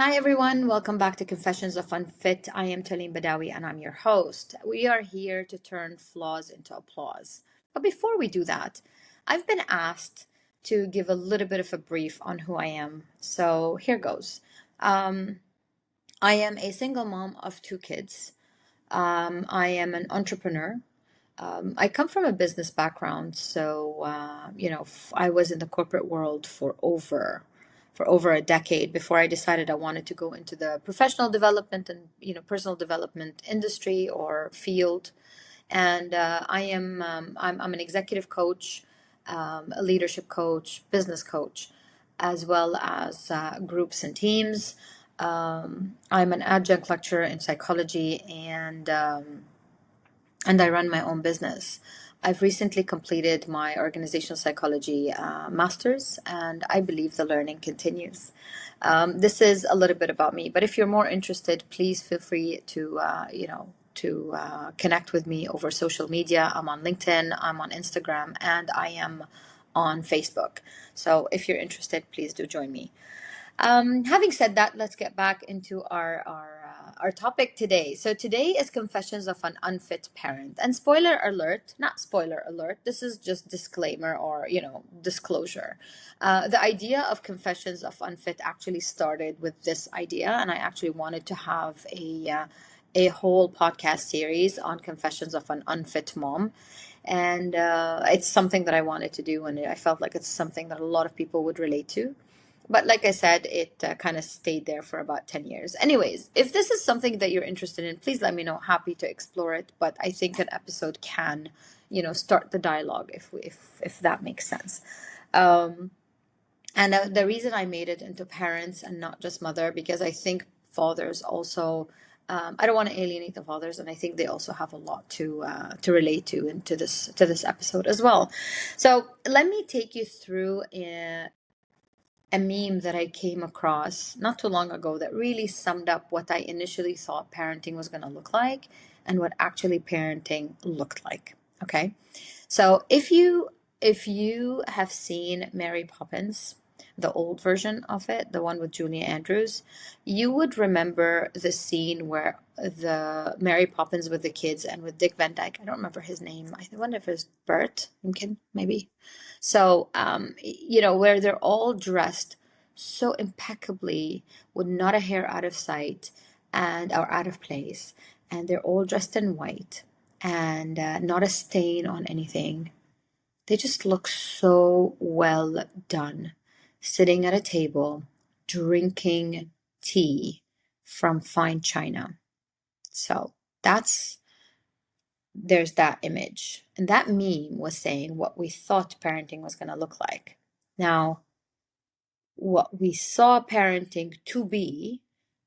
Hi, everyone. Welcome back to Confessions of Unfit. I am Talim Badawi and I'm your host. We are here to turn flaws into applause. But before we do that, I've been asked to give a little bit of a brief on who I am. So here goes. Um, I am a single mom of two kids. I am an entrepreneur. I come from a business background, so I was in the corporate world for over a decade before I decided I wanted to go into the professional development and personal development industry or field. And I'm an executive coach, a leadership coach, business coach, as well as groups and teams. I'm an adjunct lecturer in psychology and I run my own business. I've recently completed my organizational psychology master's, and I believe the learning continues. This is a little bit about me, but if you're more interested, please feel free to connect with me over social media. I'm on LinkedIn, I'm on Instagram, and I am on Facebook. So if you're interested, please do join me. Having said that, let's get back into our topic today. So today is confessions of an unfit parent. And spoiler alert, not spoiler alert. This is just disclaimer or disclosure. The idea of confessions of unfit actually started with this idea, and I actually wanted to have a whole podcast series on confessions of an unfit mom. And it's something that I wanted to do, and I felt like it's something that a lot of people would relate to. But like I said, it kind of stayed there for about 10 years. Anyways, if this is something that you're interested in, please let me know. Happy to explore it. But I think an episode can, start the dialogue if that makes sense. Um, and the reason I made it into parents and not just mother, because I think fathers also, I don't want to alienate the fathers, and I think they also have a lot to relate to into this episode as well. So let me take you through a meme that I came across not too long ago that really summed up what I initially thought parenting was going to look like and what actually parenting looked like. Okay. So if you have seen Mary Poppins, the old version of it, the one with Julia Andrews, you would remember the scene where the Mary Poppins with the kids and with Dick Van Dyke. I don't remember his name. I wonder if it's Bert Lincoln, maybe. So, where they're all dressed so impeccably with not a hair out of sight and or out of place, and they're all dressed in white and not a stain on anything. They just look so well done, sitting at a table, drinking tea from fine china. So that's there's that image. And that meme was saying what we thought parenting was going to look like. Now, what we saw parenting to be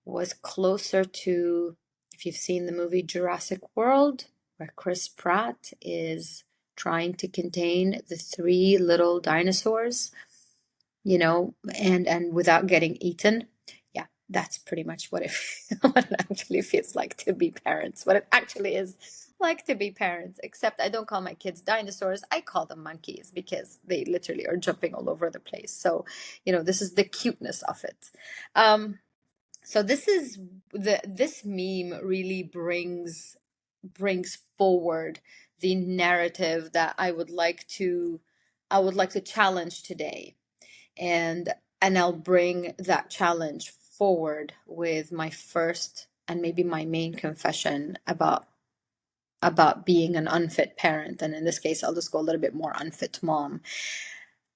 was closer to, if you've seen the movie Jurassic World, where Chris Pratt is trying to contain the three little dinosaurs, and without getting eaten. Yeah, that's pretty much what what it actually feels like to be parents. What it actually is like to be parents. Except I don't call my kids dinosaurs. I call them monkeys because they literally are jumping all over the place. So, this is the cuteness of it. So this meme really brings forward the narrative that I would like to challenge today, and I'll bring that challenge forward with my first and maybe my main confession about being an unfit parent, and in this case I'll just go a little bit more unfit mom.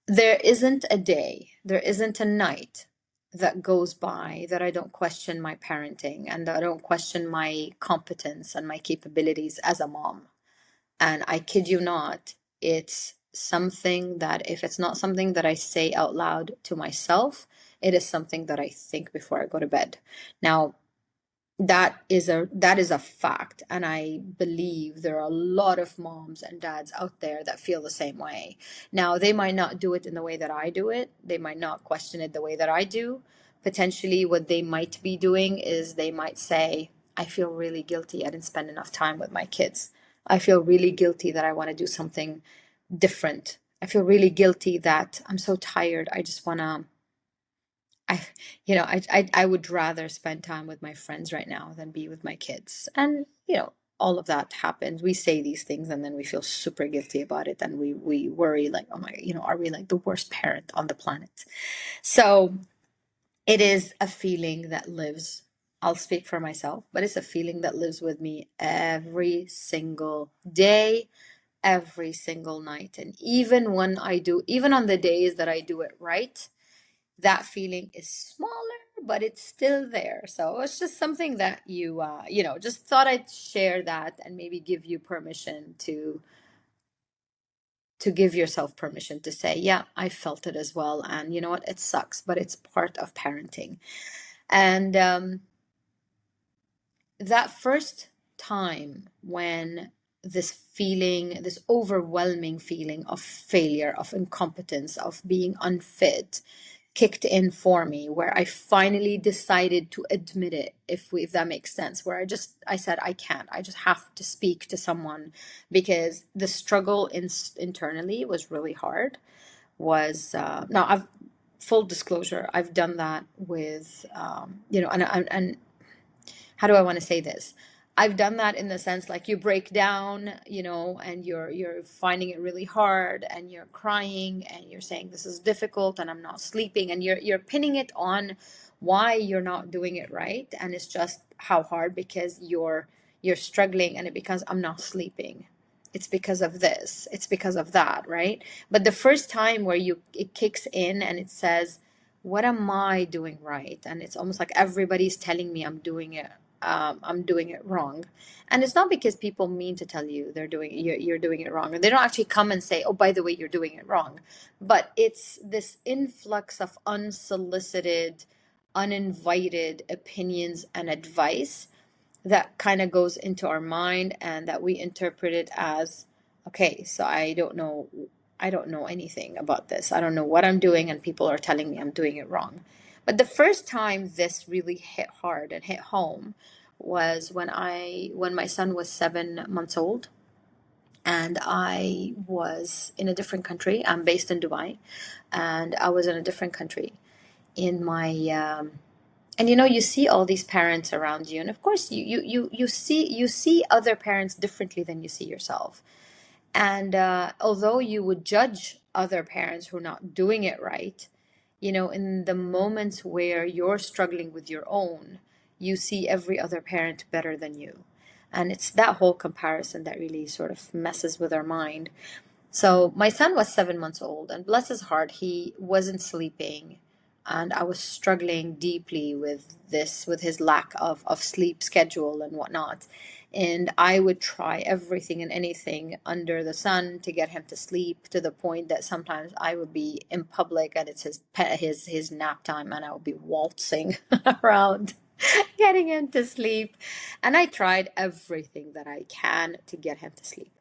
There isn't a day, there isn't a night that goes by that I don't question my parenting and that I don't question my competence and my capabilities as a mom. And I kid you not, it's something that if it's not something that I say out loud to myself, it is something that I think before I go to bed. Now, that is a fact, and I believe there are a lot of moms and dads out there that feel the same way. Now, they might not do it in the way that I do it. They might not question it the way that I do. Potentially what they might be doing is they might say, I feel really guilty I didn't spend enough time with my kids. I feel really guilty that I want to do something different. I feel really guilty that I'm so tired. I, I would rather spend time with my friends right now than be with my kids. And, all of that happens. We say these things and then we feel super guilty about it. And we worry like, oh my, are we like the worst parent on the planet? So it is a feeling that lives, I'll speak for myself, but it's a feeling that lives with me every single day, every single night. And even even on the days that I do it right, that feeling is smaller, but it's still there. So it's just something that just thought I'd share that and maybe give you permission to give yourself permission to say, yeah, I felt it as well. And you know what? It sucks, but it's part of parenting. And that first time when this overwhelming feeling of failure, of incompetence, of being unfit kicked in for me, where I finally decided to admit it, if that makes sense, where I said, I can't, I just have to speak to someone, because the struggle internally was really hard. Was Now, I've full disclosure, I've done that with and how do I want to say this? I've done that in the sense, like, you break down, and you're finding it really hard, and you're crying, and you're saying this is difficult, and I'm not sleeping, and you're pinning it on why you're not doing it right, and it's just how hard, because you're struggling, and it becomes, I'm not sleeping. It's because of this. It's because of that, right? But the first time where it kicks in and it says, what am I doing right? And it's almost like everybody's telling me I'm doing it wrong. And it's not because people mean to tell you you're doing it wrong. And they don't actually come and say, oh, by the way, you're doing it wrong. But it's this influx of unsolicited, uninvited opinions and advice that kind of goes into our mind, and that we interpret it as, okay, so I don't know anything about this. I don't know what I'm doing, and people are telling me I'm doing it wrong. But the first time this really hit hard and hit home was when my son was 7 months old, and I was in a different country. I'm based in Dubai, and I was in a different country in my and you see all these parents around you, and of course you see other parents differently than you see yourself. And although you would judge other parents who are not doing it right, in the moments where you're struggling with your own, you see every other parent better than you. And it's that whole comparison that really sort of messes with our mind. So my son was 7 months old, and bless his heart, he wasn't sleeping. And I was struggling deeply with his lack of sleep schedule and whatnot. And I would try everything and anything under the sun to get him to sleep, to the point that sometimes I would be in public and it's his nap time, and I would be waltzing around getting him to sleep. And I tried everything that I can to get him to sleep.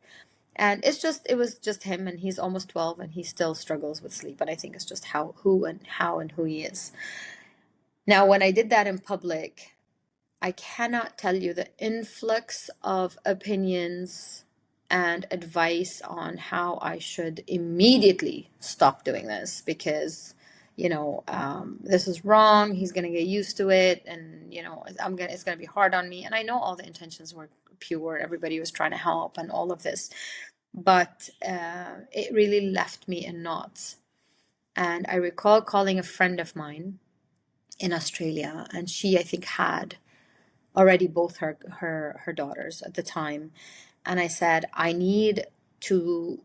And it was just him, and he's almost 12, and he still struggles with sleep. And I think it's just how and who he is. Now, when I did that in public, I cannot tell you the influx of opinions and advice on how I should immediately stop doing this, because this is wrong. He's gonna get used to it, and it's gonna be hard on me. And I know all the intentions were pure. Everybody was trying to help and all of this, but it really left me in knots. And I recall calling a friend of mine in Australia, and she, I think, had already both her daughters at the time. And I said, to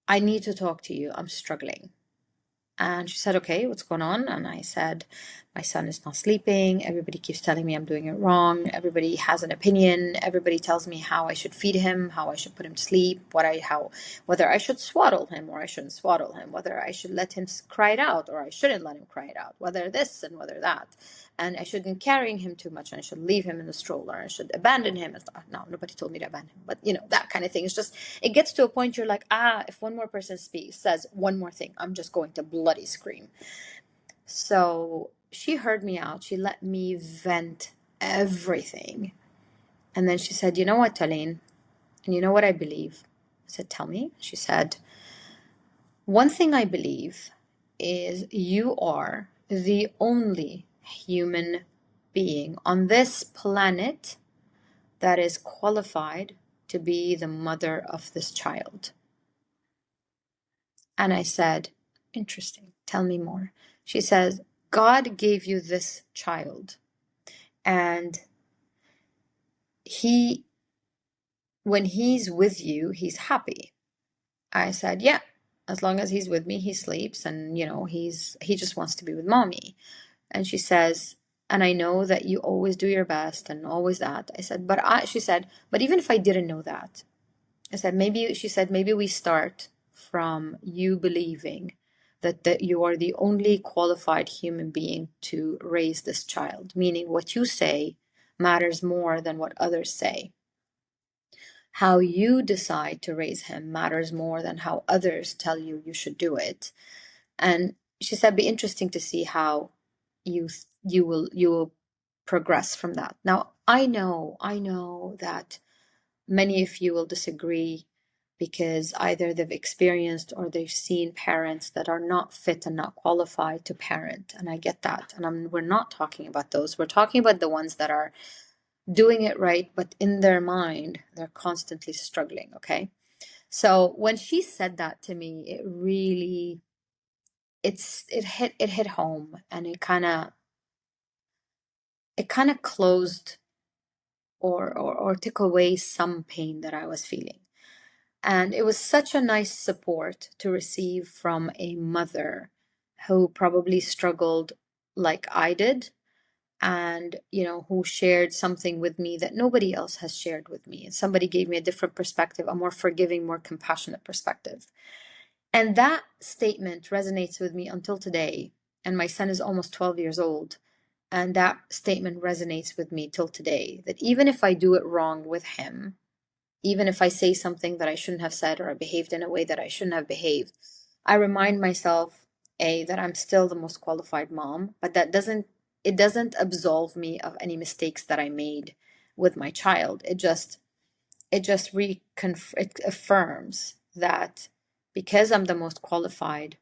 I need to talk to you. I'm struggling. And she said, okay, what's going on? And I said, my son is not sleeping. Everybody keeps telling me I'm doing it wrong. Everybody has an opinion. Everybody tells me how I should feed him, how I should put him to sleep, whether I should swaddle him or I shouldn't swaddle him, whether I should let him cry it out or I shouldn't let him cry it out, whether this and whether that. And I shouldn't carrying him too much, and I should leave him in the stroller. I should abandon him. No, nobody told me to abandon him, but that kind of thing. It's just, it gets to a point you're like, if one more person says one more thing, I'm just going to bloody scream. So she heard me out. She let me vent everything. And then she said, you know what, Talene? And you know what I believe? I said, tell me. She said, one thing I believe is you are the only human being on this planet that is qualified to be the mother of this child. And I said, interesting, tell me more. She says, God gave you this child, and he, when he's with you, he's happy. I said, yeah, as long as he's with me, he sleeps, and he just wants to be with mommy. And she says, and I know that you always do your best and always that. I said, she said, but even if I didn't know that, I said, she said, maybe we start from you believing that you are the only qualified human being to raise this child, meaning what you say matters more than what others say. How you decide to raise him matters more than how others tell you should do it. And she said, be interesting to see how you will progress from that. Now, I know that many of you will disagree because either they've experienced or they've seen parents that are not fit and not qualified to parent. And I get that. And we're not talking about those. We're talking about the ones that are doing it right, but in their mind, they're constantly struggling. Okay. So when she said that to me, it really, it hit home, and it kind of closed or took away some pain that I was feeling. And it was such a nice support to receive from a mother who probably struggled like I did, and who shared something with me that nobody else has shared with me. And somebody gave me a different perspective, a more forgiving, more compassionate perspective. And that statement resonates with me until today. And my son is almost 12 years old. And that statement resonates with me till today, that even if I do it wrong with him, even if I say something that I shouldn't have said, or I behaved in a way that I shouldn't have behaved, I remind myself, that I'm still the most qualified mom, but it doesn't absolve me of any mistakes that I made with my child. It affirms that because I'm the most qualified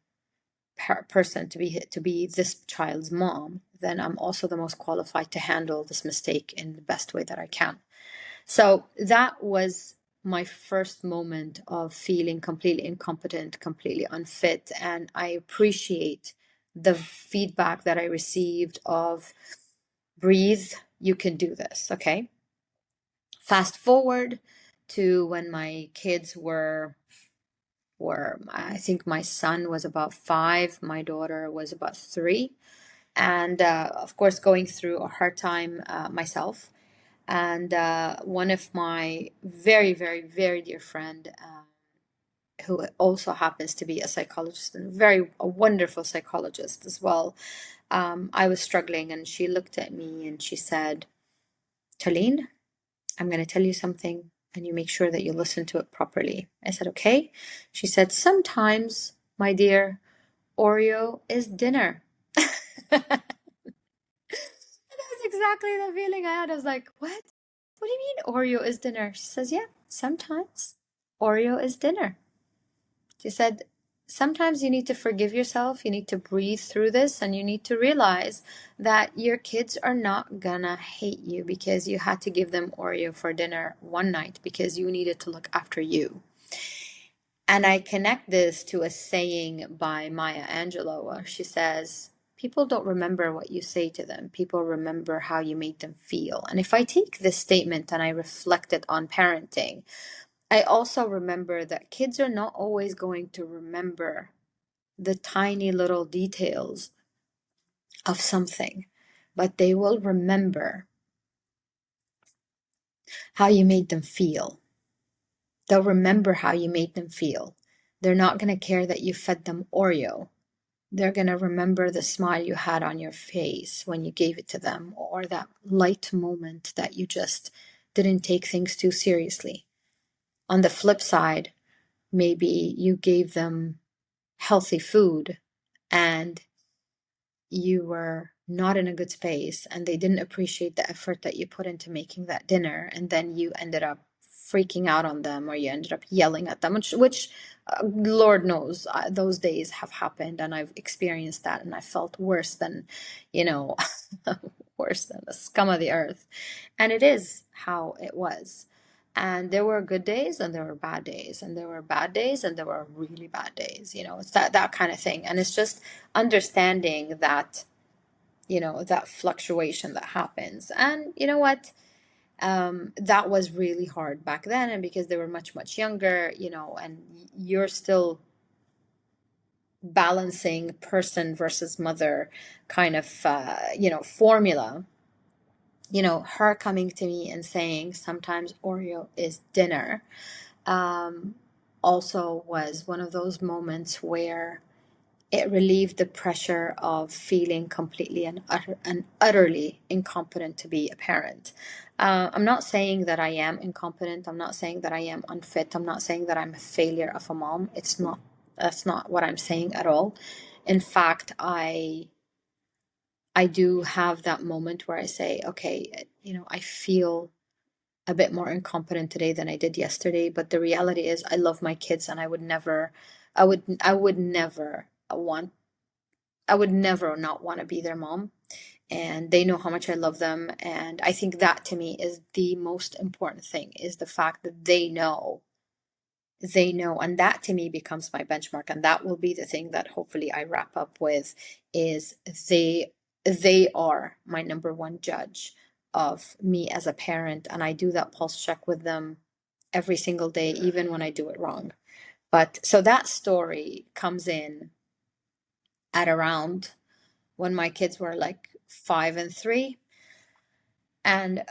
person to be this child's mom, then I'm also the most qualified to handle this mistake in the best way that I can. So that was my first moment of feeling completely incompetent, completely unfit. And I appreciate the feedback that I received of breathe, you can do this. Okay. Fast forward to when my kids were I think my son was about 5, my daughter was about 3. And of course, going through a hard time myself. And one of my very, very, very dear friend, who also happens to be a psychologist and a wonderful psychologist as well, I was struggling, and she looked at me and she said, Talene, I'm going to tell you something, and you make sure that you listen to it properly. I said, okay. She said, sometimes, my dear, Oreo is dinner. That's exactly the feeling I had. I was like, what? What do you mean Oreo is dinner? She says, yeah, sometimes Oreo is dinner. She said, sometimes you need to forgive yourself, you need to breathe through this, and you need to realize that your kids are not gonna hate you because you had to give them Oreo for dinner one night because you needed to look after you. And I connect this to a saying by Maya Angelou. She says, people don't remember what you say to them. People remember how you made them feel. And if I take this statement and I reflect it on parenting, I also remember that kids are not always going to remember the tiny little details of something, but they will remember how you made them feel. They'll remember how you made them feel. They're not going to care that you fed them Oreo. They're going to remember the smile you had on your face when you gave it to them, or that light moment that you just didn't take things too seriously. On the flip side, maybe you gave them healthy food and you were not in a good space and they didn't appreciate the effort that you put into making that dinner, and then you ended up freaking out on them, or you ended up yelling at them, which Lord knows, those days have happened, and I've experienced that, and I felt worse than, you know, worse than the scum of the earth. And it is how it was. And there were good days and there were bad days, and there were bad days and there were really bad days. It's that kind of thing. And it's just understanding that, that fluctuation that happens. And you know what? That was really hard back then. And because they were much, much younger, and you're still balancing person versus mother kind of, formula. Her coming to me and saying sometimes Oreo is dinner, um, also was one of those moments where it relieved the pressure of feeling completely and utterly incompetent to be a parent. I'm not saying that I am incompetent. I'm not saying that I am unfit. I'm not saying that I'm a failure of a mom. That's not what I'm saying at all. In fact, I do have that moment where I say, okay, I feel a bit more incompetent today than I did yesterday, but the reality is I love my kids, and I would never not want to be their mom, and they know how much I love them. And I think that to me is the most important thing, is the fact that they know, and that to me becomes my benchmark. And that will be the thing that hopefully I wrap up with, is they are my number one judge of me as a parent. And I do that pulse check with them every single day, even when I do it wrong. But so that story comes in at around when my kids were like 5 and 3. And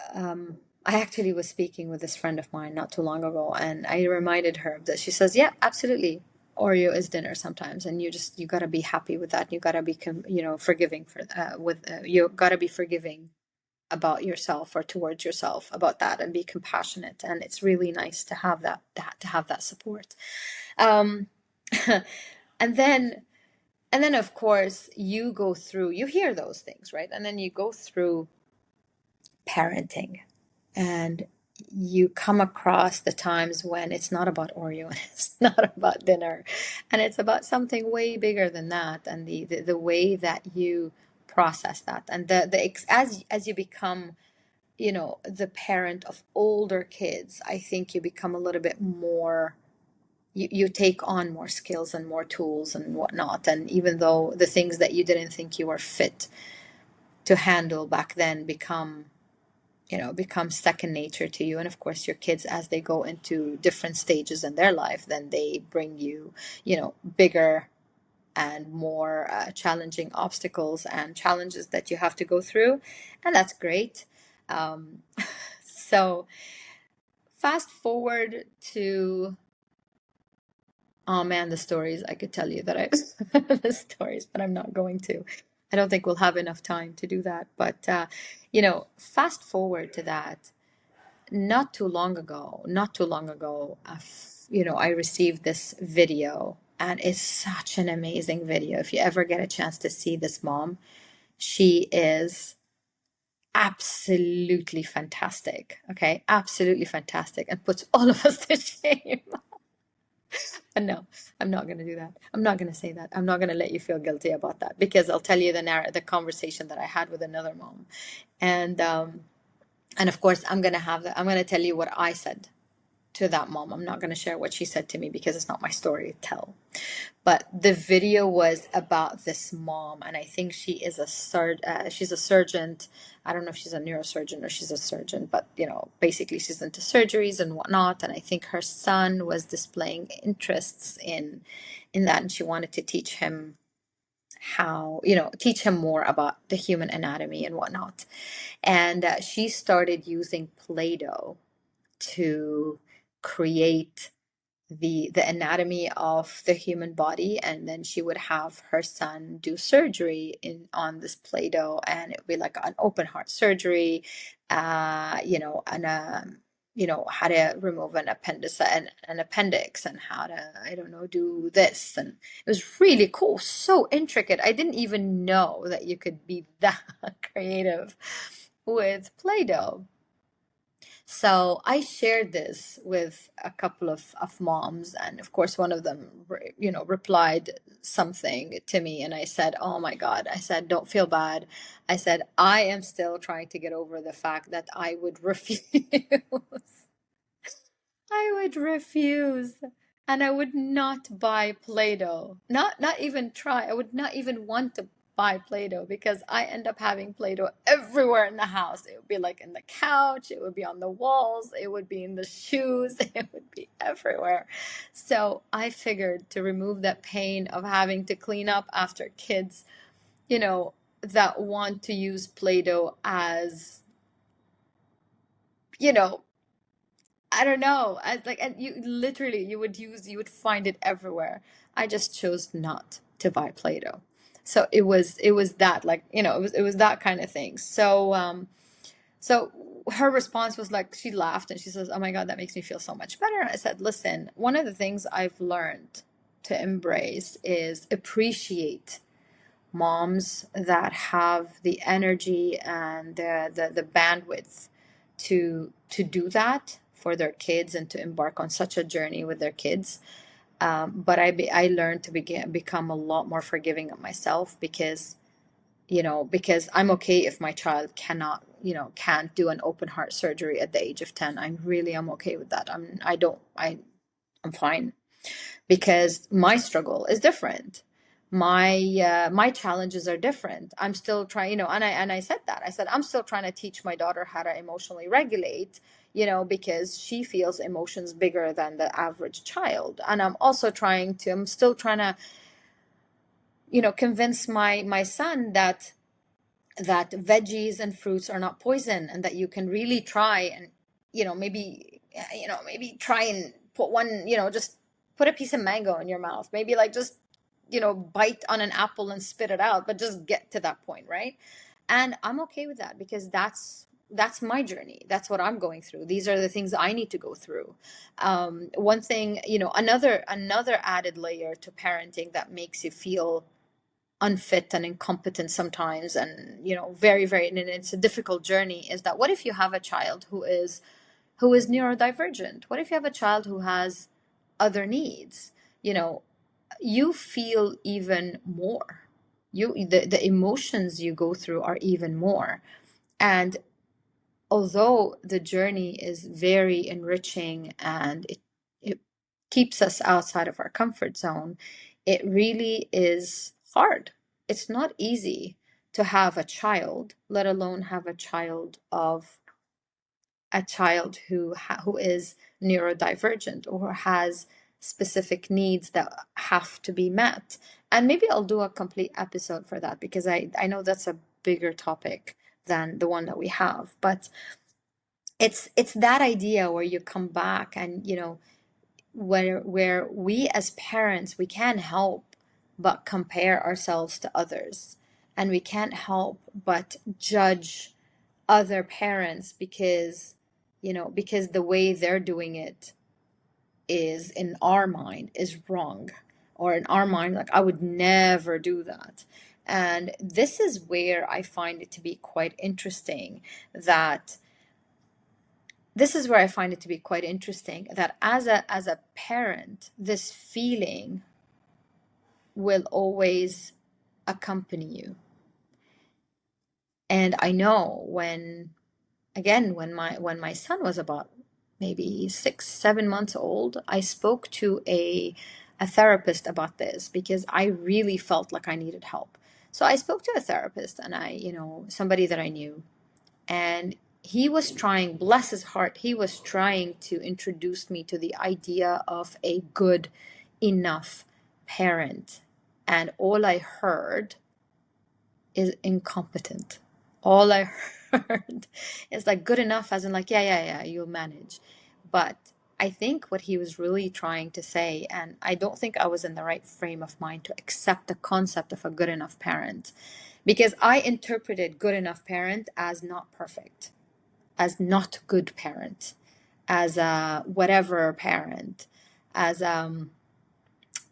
I actually was speaking with this friend of mine not too long ago, and I reminded her that. She says, "Yeah, absolutely. Oreo is dinner sometimes, and you gotta be happy with that. You gotta be, forgiving you gotta be forgiving about yourself, or towards yourself, about that, and be compassionate. And it's really nice to have that support." Um, and then of course you hear those things, right? And then you go through parenting, and you come across the times when it's not about Oreo and it's not about dinner, and it's about something way bigger than that. And the way that you process that, and as you become, the parent of older kids, I think you become a little bit more, you take on more skills and more tools and whatnot. And even though the things that you didn't think you were fit to handle back then become second nature to you. And of course, your kids, as they go into different stages in their life, then they bring you, bigger and more challenging obstacles and challenges that you have to go through. And that's great. Um, so fast forward to, oh man, the stories. I could tell you that the stories, but I'm not going to. I don't think we'll have enough time to do that. But, fast forward to that. Not too long ago, I received this video, and it's such an amazing video. If you ever get a chance to see this mom, she is absolutely fantastic. Okay, absolutely fantastic, and puts all of us to shame. But no, I'm not going to do that. I'm not going to say that. I'm not going to let you feel guilty about that, because I'll tell you the conversation that I had with another mom. And of course, I'm going to tell you what I said to that mom. I'm not going to share what she said to me, because it's not my story to tell. But the video was about this mom, and I think she's a surgeon. I don't know if she's a neurosurgeon or she's a surgeon, but basically she's into surgeries and whatnot. And I think her son was displaying interests in that, and she wanted to teach him more about the human anatomy and whatnot. And she started using Play-Doh to create the anatomy of the human body. And then she would have her son do surgery on this Play-Doh, and it would be like an open heart surgery, and how to remove an appendix, and how to, I don't know, do this. And it was really cool, so intricate. I didn't even know that you could be that creative with Play-Doh. So I shared this with a couple of moms, and of course, one of them, replied something to me, and I said, "Oh my God!" I said, "Don't feel bad." I said, "I am still trying to get over the fact that I would refuse. I would refuse, and I would not buy Play-Doh. Not even try. I would not even want to buy Play-Doh because I end up having Play-Doh everywhere in the house. It would be like in the couch, it would be on the walls, it would be in the shoes, it would be everywhere. So I figured to remove that pain of having to clean up after kids, you know, that want to use Play-Doh as, you know, I don't know. As like, and you literally, you would find it everywhere. I just chose not to buy Play-Doh. So it was that, like, it was that kind of thing. So her response was like, she laughed and she says, "Oh my God, that makes me feel so much better." I said, "Listen, one of the things I've learned to embrace is appreciate moms that have the energy and the bandwidth to do that for their kids and to embark on such a journey with their kids. But I learned to become a lot more forgiving of myself because because I'm okay if my child can't do an open heart surgery at the age of 10. I really am okay with that. I'm fine because my struggle is different. My challenges are different. I'm still trying, and I said that. I said I'm still trying to teach my daughter how to emotionally regulate, because she feels emotions bigger than the average child. And I'm still trying to, convince my son that veggies and fruits are not poison and that you can really try and maybe try and put one, just put a piece of mango in your mouth, maybe like just bite on an apple and spit it out, but just get to that point, right? And I'm okay with that because that's my journey. That's what I'm going through. These are the things I need to go through. One thing, another added layer to parenting that makes you feel unfit and incompetent sometimes, and very, very, and it's a difficult journey, is that what if you have a child who is neurodivergent? What if you have a child who has other needs? You feel even more. The emotions you go through are even more. And although the journey is very enriching and it keeps us outside of our comfort zone, it really is hard. It's not easy to have a child, let alone have a child who is neurodivergent or has specific needs that have to be met. And maybe I'll do a complete episode for that because I know that's a bigger topic than the one that we have. But it's that idea where you come back and where we as parents, we can't help but compare ourselves to others, and we can't help but judge other parents because the way they're doing it is, in our mind, is wrong, or in our mind, like, I would never do that. And this is where I find it to be quite interesting that as a parent, this feeling will always accompany you. And I know when my son was about maybe 6, 7 months old, I spoke to a therapist about this because I really felt like I needed help. So I spoke to a therapist, and somebody that I knew, and he was trying, bless his heart, he was trying to introduce me to the idea of a good enough parent. And all I heard is incompetent. All I heard is like good enough, as in like, yeah, yeah, yeah, you'll manage. But I think what he was really trying to say, and I don't think I was in the right frame of mind to accept the concept of a good enough parent, because I interpreted good enough parent as not perfect, as not good parent, as a whatever parent, as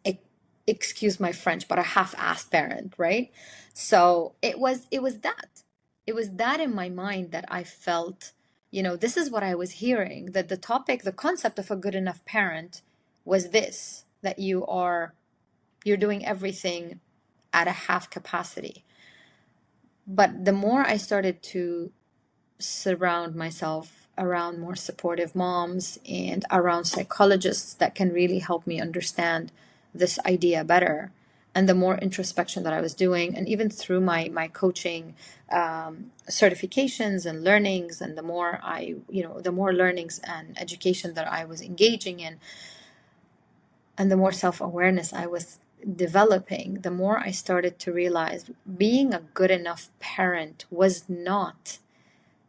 e- excuse my French, but a half-assed parent, right? So it was that in my mind that I felt this is what I was hearing, that the concept of a good enough parent was this, that you're doing everything at a half capacity. But the more I started to surround myself around more supportive moms and around psychologists that can really help me understand this idea better, and the more introspection that I was doing, and even through my coaching certifications and learnings, and the more learnings and education that I was engaging in, and the more self-awareness I was developing, the more I started to realize being a good enough parent was not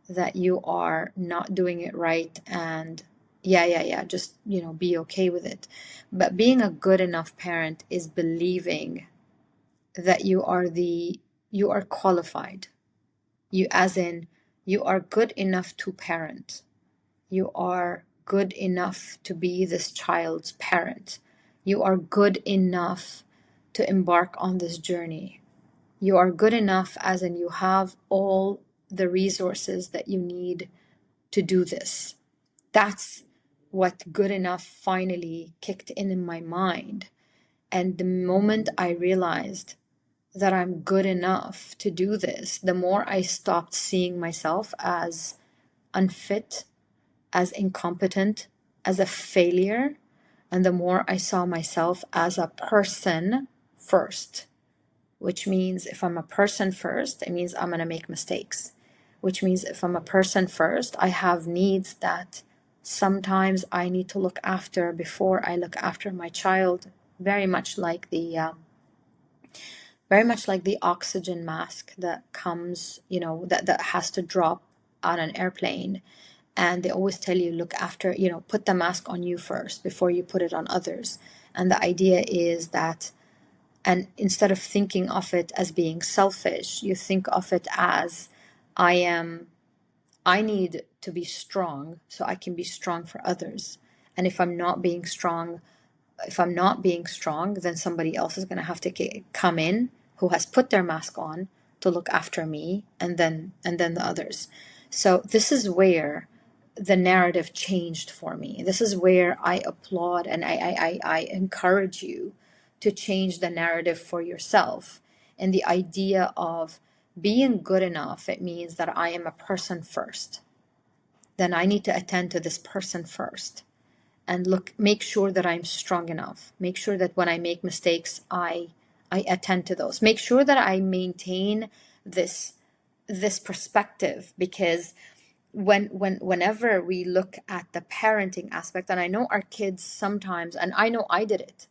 that you are not doing it right and just be okay with it. But being a good enough parent is believing that you are qualified. You, as in, you are good enough to parent. You are good enough to be this child's parent. You are good enough to embark on this journey. You are good enough, as in, you have all the resources that you need to do this. That's what good enough finally kicked in my mind. And the moment I realized that I'm good enough to do this, the more I stopped seeing myself as unfit, as incompetent, as a failure, and the more I saw myself as a person first. Which means if I'm a person first, it means I'm going to make mistakes. Which means if I'm a person first, I have needs that sometimes I need to look after before I look after my child. Very much like the oxygen mask that comes, that has to drop on an airplane. And they always tell you, look after, put the mask on you first before you put it on others. And the idea is that, and instead of thinking of it as being selfish, you think of it as, I need to be strong so I can be strong for others. And if I'm not being strong, then somebody else is going to have to come in who has put their mask on to look after me, and then the others. So this is where the narrative changed for me. This is where I applaud and I encourage you to change the narrative for yourself. And the idea of being good enough, it means that I am a person first. Then I need to attend to this person first and make sure that I'm strong enough. Make sure that when I make mistakes, I attend to those. Make sure that I maintain this perspective, because whenever we look at the parenting aspect, and I know our kids sometimes, and I know I did it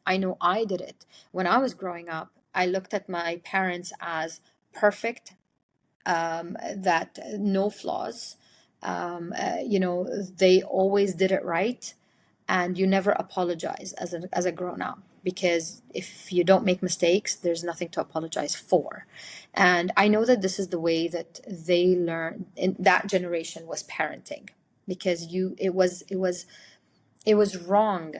when I was growing up. I looked at my parents as perfect, that no flaws, they always did it right, and you never apologize as a grown up, because if you don't make mistakes, there's nothing to apologize for. And I know that this is the way that they learn in that generation was parenting, because it was wrong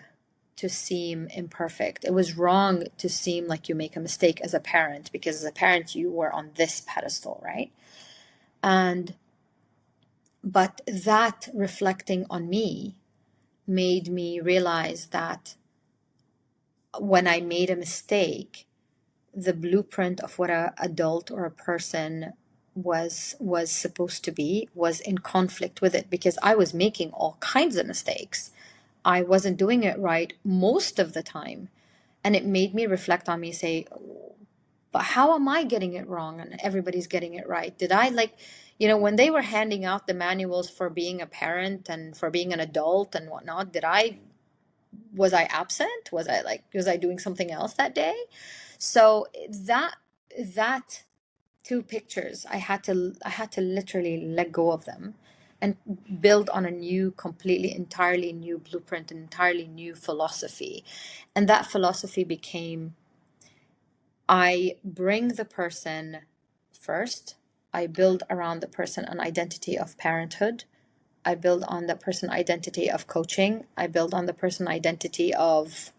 to seem imperfect. It was wrong to seem like you make a mistake as a parent, because as a parent you were on this pedestal, right? But that reflecting on me made me realize that when I made a mistake, the blueprint of what an adult or a person was supposed to be was in conflict with it, because I was making all kinds of mistakes. I wasn't doing it right most of the time. And it made me reflect on me, say, but how am I getting it wrong and everybody's getting it right? Did I, when they were handing out the manuals for being a parent and for being an adult and whatnot, was I absent? Was I doing something else that day? So that two pictures, I had to literally let go of them and build on a new, completely, entirely new blueprint, an entirely new philosophy. And that philosophy became, I bring the person first. I build around the person an identity of parenthood. I build on the person identity of coaching. I build on the person identity of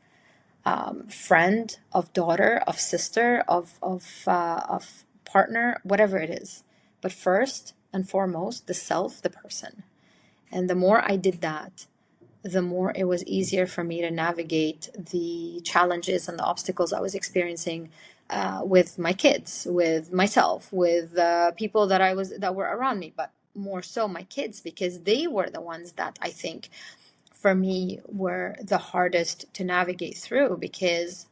friend, of daughter, of sister, of partner, whatever it is. But first and foremost, the self, the person. And the more I did that, the more it was easier for me to navigate the challenges and the obstacles I was experiencing with my kids, with myself, with people that were around me, but more so my kids, because they were the ones that I think for me were the hardest to navigate through. Because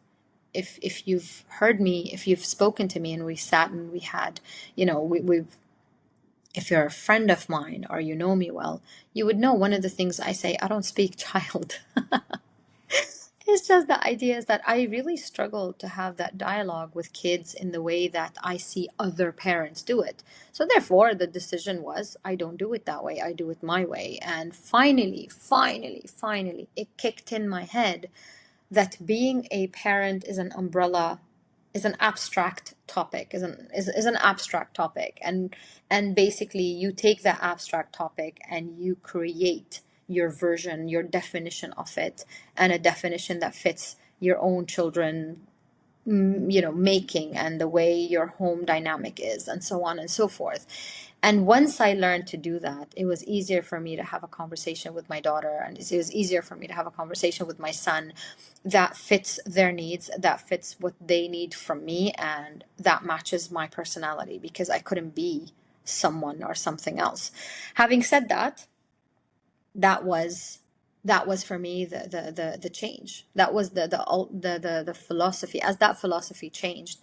if you've heard me, if you've spoken to me and we sat and we had, we've if you're a friend of mine or you know me well, you would know one of the things I say, I don't speak child. It's just the idea is that I really struggle to have that dialogue with kids in the way that I see other parents do it. So therefore, the decision was I don't do it that way. I do it my way. And finally, it kicked in my head that being a parent is an umbrella, is an abstract topic, is an abstract topic. And basically you take that abstract topic and you create your version, your definition of it, and a definition that fits your own children, making, and the way your home dynamic is, and so on and so forth. And once I learned to do that, it was easier for me to have a conversation with my daughter, and it was easier for me to have a conversation with my son that fits their needs, that fits what they need from me, and that matches my personality, because I couldn't be someone or something else. Having said that, that was for me the change. That was the philosophy. As that philosophy changed,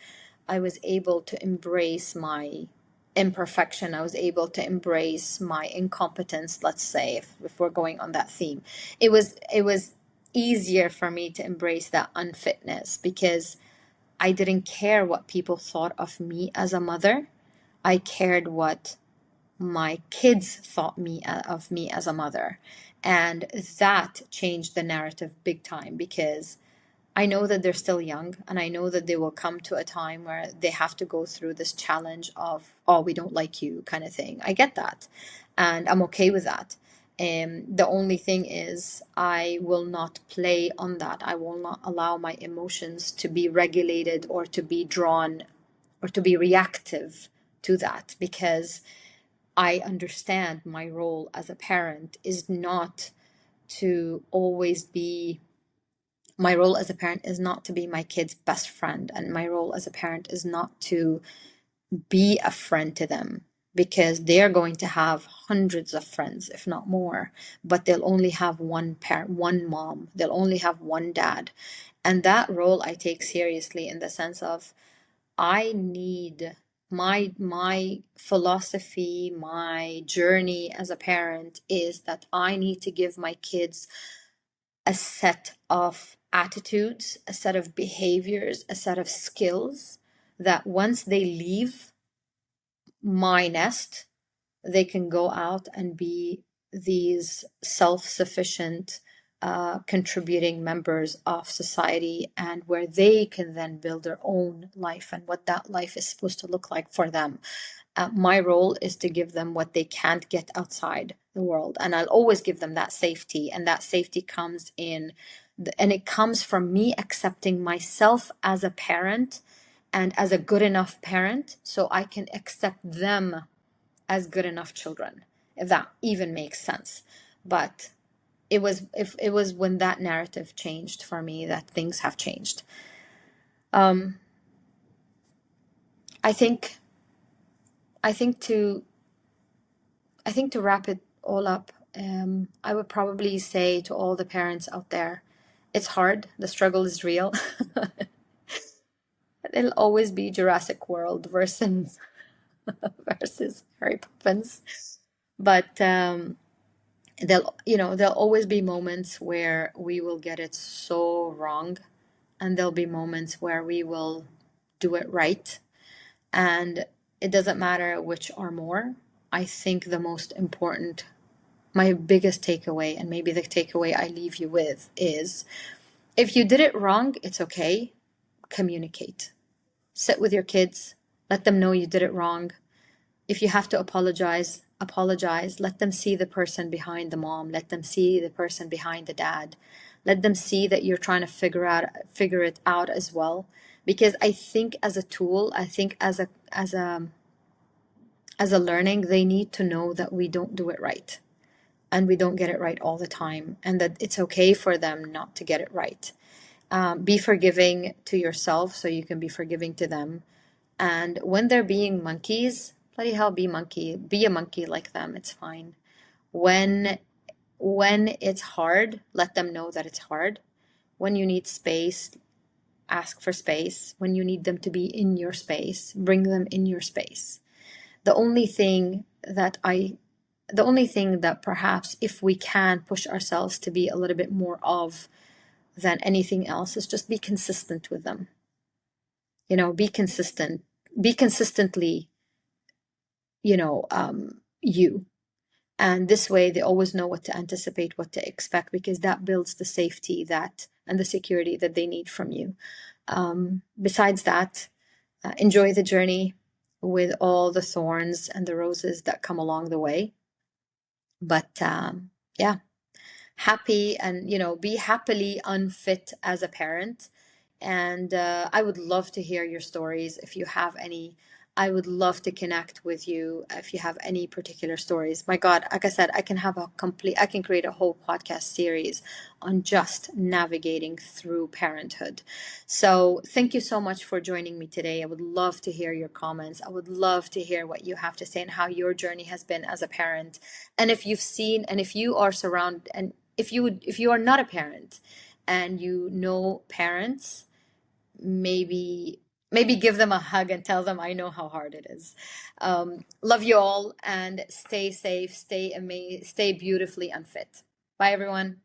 I was able to embrace my imperfection. I was able to embrace my incompetence, let's say, if we're going on that theme. It was easier for me to embrace that unfitness, because I didn't care what people thought of me as a mother. I cared what my kids thought of me as a mother. And that changed the narrative big time, because I know that they're still young, and I know that they will come to a time where they have to go through this challenge of, oh, we don't like you kind of thing. I get that. And I'm okay with that. The only thing is, I will not play on that. I will not allow my emotions to be regulated or to be drawn or to be reactive to that, because I understand my role as a parent is not to always be, my role as a parent is not to be my kid's best friend. And my role as a parent is not to be a friend to them, because they're going to have hundreds of friends, if not more, but they'll only have one parent, one mom, they'll only have one dad. And that role I take seriously, in the sense of, I need my philosophy, my journey as a parent is that I need to give my kids a set of attitudes, a set of behaviors, a set of skills that once they leave my nest, they can go out and be these self-sufficient, contributing members of society, and where they can then build their own life and what that life is supposed to look like for them. My role is to give them what they can't get outside the world, and I'll always give them that safety, and that safety comes in, and it comes from me accepting myself as a parent and as a good enough parent, so I can accept them as good enough children, if that even makes sense. But it was when that narrative changed for me that things have changed. um i think i think to to wrap it all up, I would probably say to all the parents out there, it's hard, the struggle is real. It'll always be Jurassic World versus Mary Poppins. But there'll always be moments where we will get it so wrong, and there'll be moments where we will do it right. And it doesn't matter which or more. I think the most important, my biggest takeaway, and maybe the takeaway I leave you with, is if you did it wrong, it's okay. Communicate. Sit with your kids. Let them know you did it wrong. If you have to apologize, apologize. Let them see the person behind the mom. Let them see the person behind the dad. Let them see that you're trying to figure it out as well. Because I think as a tool, I think as a learning, they need to know that we don't do it right. and we don't get it right all the time, and that it's okay for them not to get it right. Be forgiving to yourself so you can be forgiving to them. And when they're being monkeys, bloody hell, be a monkey like them. It's fine. When it's hard, let them know that it's hard. When you need space, ask for space. When you need them to be in your space, bring them in your space. The only thing that I the only thing that perhaps if we can push ourselves to be a little bit more of than anything else is just be consistent with them. Be consistent. Be consistently, you. And this way they always know what to anticipate, what to expect, because that builds the safety that and the security that they need from you. Besides that, enjoy the journey with all the thorns and the roses that come along the way. But yeah, happy and be happily unfit as a parent. And I would love to hear your stories if you have any. I would love to connect with you if you have any particular stories. My God, like I said, I can create a whole podcast series on just navigating through parenthood. So thank you so much for joining me today. I would love to hear your comments. I would love to hear what you have to say and how your journey has been as a parent. And if you've seen, and if you are surrounded, and if you are not a parent and you know parents, maybe give them a hug and tell them I know how hard it is. Love you all, and stay safe, stay beautifully unfit. Bye everyone.